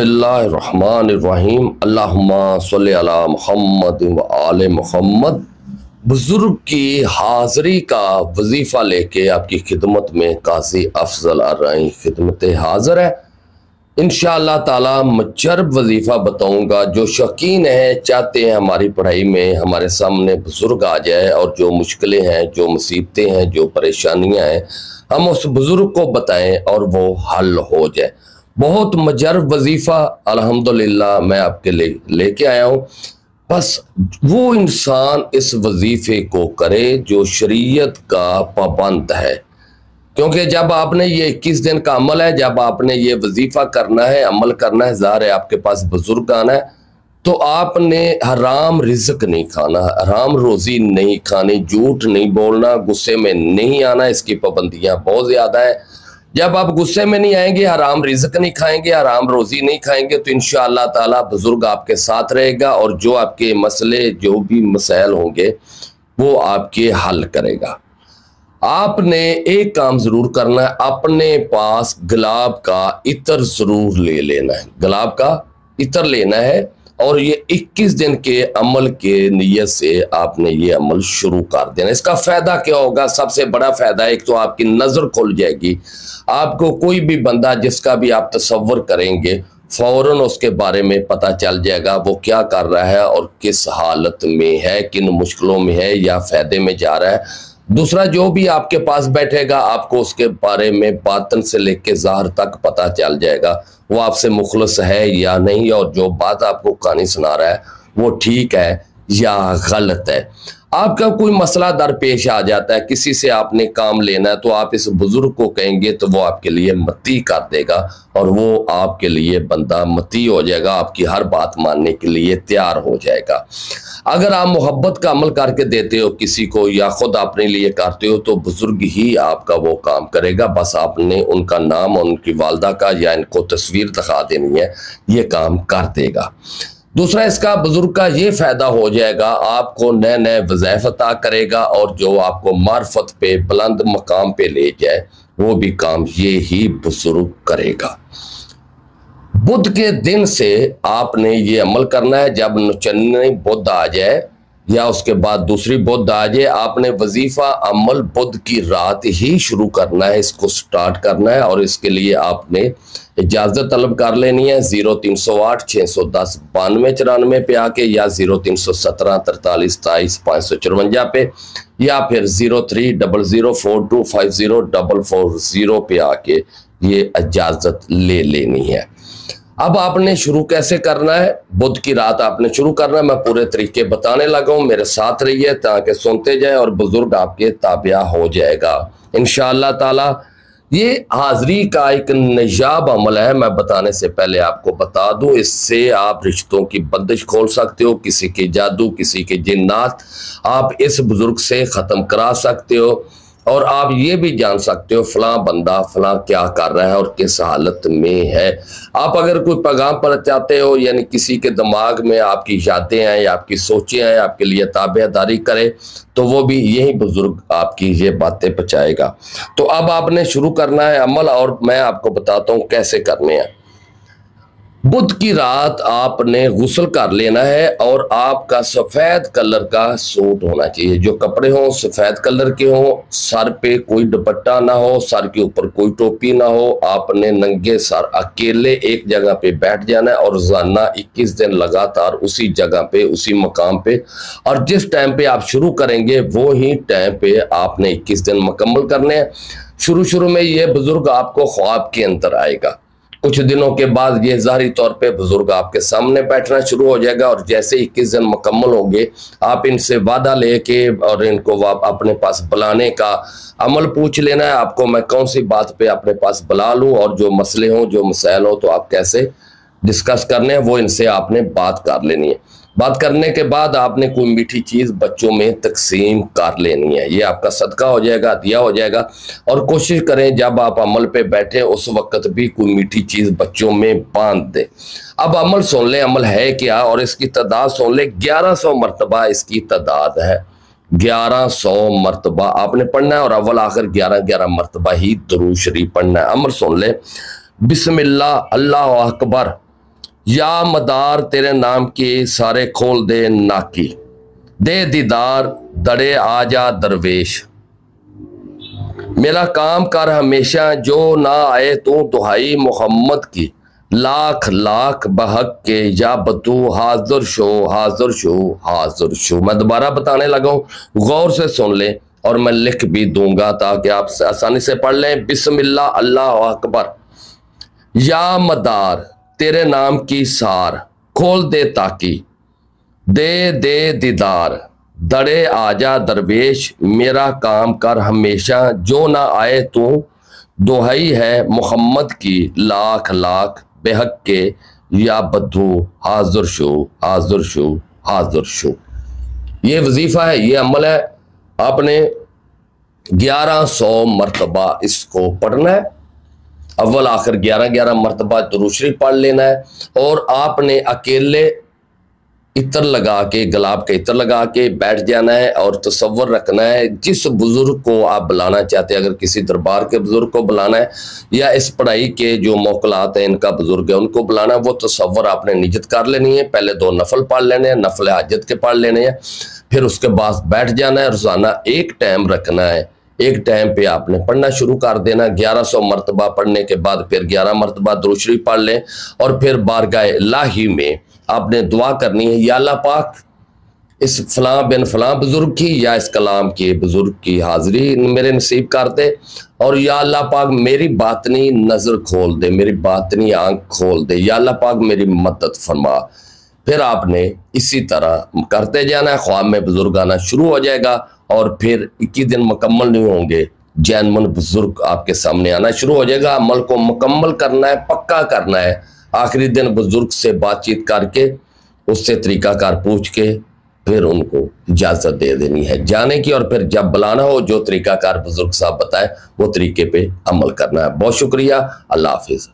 बिस्मिल्लाहिर्रहमानिर्रहीम अल्लाहुम्मा सल्लि अला मुहम्मद व आले मुहम्मद। बुजुर्ग की हाज़री का वजीफ़ा लेके आपकी खिदमत में काजी अफजल अर्रई खिदमत हाज़िर है। इंशाअल्लाह ताला मचरब वजीफ़ा बताऊंगा। जो शौकीन है, चाहते हैं हमारी पढ़ाई में हमारे सामने बुजुर्ग आ जाए और जो मुश्किलें हैं, जो मुसीबतें हैं, जो परेशानियां हैं, हम उस बुजुर्ग को बताएं और वो हल हो जाए। बहुत मजरब वजीफ़ा अल्हम्दुलिल्लाह मैं आपके लिए लेके आया हूँ। बस वो इंसान इस वजीफे को करे जो शरीयत का पाबंद है, क्योंकि जब आपने ये 21 दिन का अमल है, जब आपने ये वजीफा करना है, अमल करना है, ज़ाहिर है आपके पास बुजुर्ग आना है, तो आपने हराम रिज़्क नहीं खाना, हराम रोज़ी नहीं खानी, झूठ नहीं बोलना, गुस्से में नहीं आना। इसकी पाबंदियाँ बहुत ज़्यादा है। जब आप गुस्से में नहीं आएंगे, हराम रिज़्क नहीं खाएंगे, हराम रोज़ी नहीं खाएंगे, तो इंशाअल्लाह ताला बुजुर्ग आपके साथ रहेगा और जो आपके मसले, जो भी मसाइल होंगे, वो आपके हल करेगा। आपने एक काम जरूर करना है, अपने पास गुलाब का इत्र जरूर ले लेना है। गुलाब का इत्र लेना है और ये 21 दिन के अमल के नियत से आपने ये अमल शुरू कर देना। इसका फायदा क्या होगा? सबसे बड़ा फायदा एक तो आपकी नजर खुल जाएगी। आपको कोई भी बंदा जिसका भी आप तसव्वुर करेंगे, फौरन उसके बारे में पता चल जाएगा वो क्या कर रहा है और किस हालत में है, किन मुश्किलों में है या फायदे में जा रहा है। दूसरा, जो भी आपके पास बैठेगा आपको उसके बारे में बातन से लेके ज़ाहिर तक पता चल जाएगा वो आपसे मुखलस है या नहीं, और जो बात आपको कहानी सुना रहा है वो ठीक है या गलत है। आपका कोई मसला दरपेश आ जाता है, किसी से आपने काम लेना है, तो आप इस बुजुर्ग को कहेंगे तो वो आपके लिए मती कर देगा और वो आपके लिए बंदा मती हो जाएगा, आपकी हर बात मानने के लिए तैयार हो जाएगा। अगर आप मोहब्बत का अमल करके देते हो किसी को या खुद अपने लिए करते हो, तो बुजुर्ग ही आपका वो काम करेगा। बस आपने उनका नाम और उनकी वालदा का या इनको तस्वीर दिखा देनी है, ये काम कर देगा। दूसरा, इसका बुजुर्ग का ये फायदा हो जाएगा, आपको नए नए वज़ाइफ अता करेगा और जो आपको मार्फत पे बुलंद मकाम पे ले जाए वो भी काम ये ही बुजुर्ग करेगा। बुध के दिन से आपने ये अमल करना है। जब नचन्नी बुध आ जाए या उसके बाद दूसरी बुध आ जाए, आपने वजीफा अमल बुध की रात ही शुरू करना है, इसको स्टार्ट करना है। और इसके लिए आपने इजाज़त तलब कर लेनी है 0308 610 92 94 पे आके, या 0317 43 23 554 पे, या फिर 03004250 पे आके ये इजाज़त ले लेनी है। अब आपने शुरू कैसे करना है? बुध की रात आपने शुरू करना है। मैं पूरे तरीके बताने लगा हूं, मेरे साथ रहिए ताकि सुनते जाए और बुजुर्ग आपके ताबिया हो जाएगा इंशाअल्लाह ताला। ये हाज़री का एक नयाब अमल है। मैं बताने से पहले आपको बता दूं, इससे आप रिश्तों की बंदिश खोल सकते हो, किसी के जादू, किसी के जिन्नात आप इस बुजुर्ग से ख़त्म करा सकते हो, और आप ये भी जान सकते हो फलां बंदा फलां क्या कर रहा है और किस हालत में है। आप अगर कोई पैगाम पर चाहते हो, यानी किसी के दिमाग में आपकी यादें हैं या आपकी सोचें हैं, आपके लिए ताबेदारी करे, तो वो भी यही बुजुर्ग आपकी ये बातें पहुँचाएगा। तो अब आपने शुरू करना है अमल, और मैं आपको बताता हूँ कैसे करने हैं। बुध की रात आपने गुस्ल कर लेना है और आपका सफ़ेद कलर का सूट होना चाहिए। जो कपड़े हों सफ़ेद कलर के हों, सर पे कोई दुपट्टा ना हो, सर के ऊपर कोई टोपी ना हो। आपने नंगे सर अकेले एक जगह पे बैठ जाना है और रोजाना 21 दिन लगातार उसी जगह पे, उसी मकाम पे, और जिस टाइम पे आप शुरू करेंगे वो ही टाइम पे आपने 21 दिन मुकम्मल करने हैं। शुरू में ये बुजुर्ग आपको ख्वाब के अंदर आएगा। कुछ दिनों के बाद ये ज़ाहिरी तौर पे बुजुर्ग आपके सामने बैठना शुरू हो जाएगा, और जैसे 21 दिन मुकम्मल होंगे आप इनसे वादा लेके और इनको अपने पास बुलाने का अमल पूछ लेना है। आपको मैं कौन सी बात पे अपने पास बुला लूँ, और जो मसले हों, जो मसाइल हो, तो आप कैसे डिस्कस करने हैं वो इनसे आपने बात कर लेनी है। बात करने के बाद आपने कोई मीठी चीज़ बच्चों में तकसीम कर लेनी है। ये आपका सदका हो जाएगा, दिया हो जाएगा। और कोशिश करें जब आप अमल पे बैठे उस वक्त भी कोई मीठी चीज़ बच्चों में बांध दें। अब अमल सुन लें, अमल है क्या और इसकी तादाद सुन लें। 1100 मरतबा इसकी तादाद है। 1100 मरतबा आपने पढ़ना है और अव्वल आखिर 11-11 मरतबा ही दुरूद शरीफ पढ़ना है। अमर सुन ले, बिस्मिल्लाह अल्लाह अकबर या मदार तेरे नाम की सारे खोल दे नाकी, दे दीदार दड़े आजा दरवेश। मेरा काम कर हमेशा जो ना आए तू दुहाई मोहम्मद की, लाख लाख बहक के या बतू हाजिर शो हाजिर शो हाजिर शो। मैं दोबारा बताने लगा हूँ, गौर से सुन लें और मैं लिख भी दूंगा ताकि आप आसानी से पढ़ लें। बिस्मिल्लाह अल्लाह अकबर। या मदार तेरे नाम की सार, खोल दे ताकी, दे दे दीदार दड़े आजा दरवेश। मेरा काम कर हमेशा जो ना आए तू दुहाई है मोहम्मद की, लाख लाख बेहक के या बद्दू हाजिर शो हाजिर शो हाजिर शो। ये वजीफा है, ये अमल है। आपने 1100 मरतबा इसको पढ़ना है। अव्वल आखिर 11-11 मरतबा दुरूद शरीफ पढ़ लेना है। और आपने अकेले इत्र लगा के, गुलाब का इत्र लगा के बैठ जाना है और तसव्वुर रखना है जिस बुजुर्ग को आप बुलाना चाहते हैं। अगर किसी दरबार के बुजुर्ग को बुलाना है या इस पढ़ाई के जो मौकलात हैं इनका बुजुर्ग है उनको बुलाना है, वो तसव्वुर आपने नियत कर लेनी है। पहले 2 नफल पढ़ लेने हैं, नफल हाजत के पढ़ लेने हैं, फिर उसके बाद बैठ जाना है। रोजाना एक टाइम रखना है, एक टाइम पे आपने पढ़ना शुरू कर देना। 1100 मरतबा पढ़ने के बाद फिर 11 मरतबा दुरूद शरीफ पढ़ लें और फिर बारगाह इलाही में आपने दुआ करनी है, या अल्लाह पाक इस फलां बिन फलां बुजुर्ग की या इस कलाम के बुजुर्ग की हाजिरी मेरे नसीब कर दे, और या अल्लाह पाक मेरी बातनी नज़र खोल दे, मेरी बातनी आंख खोल दे, या अल्लाह पाक मेरी मदद फरमा। फिर आपने इसी तरह करते जाना है, ख्वाब में बुजुर्ग आना शुरू हो जाएगा और फिर 21 दिन मुकम्मल नहीं होंगे, जैनमन बुजुर्ग आपके सामने आना शुरू हो जाएगा। अमल को मुकम्मल करना है, पक्का करना है। आखिरी दिन बुजुर्ग से बातचीत करके उससे तरीकाकार पूछ के फिर उनको इजाज़त दे देनी है जाने की, और फिर जब बुलाना हो जो तरीकाकार बुजुर्ग साहब बताए वो तरीके पे अमल करना है। बहुत शुक्रिया, अल्लाह हाफिज़।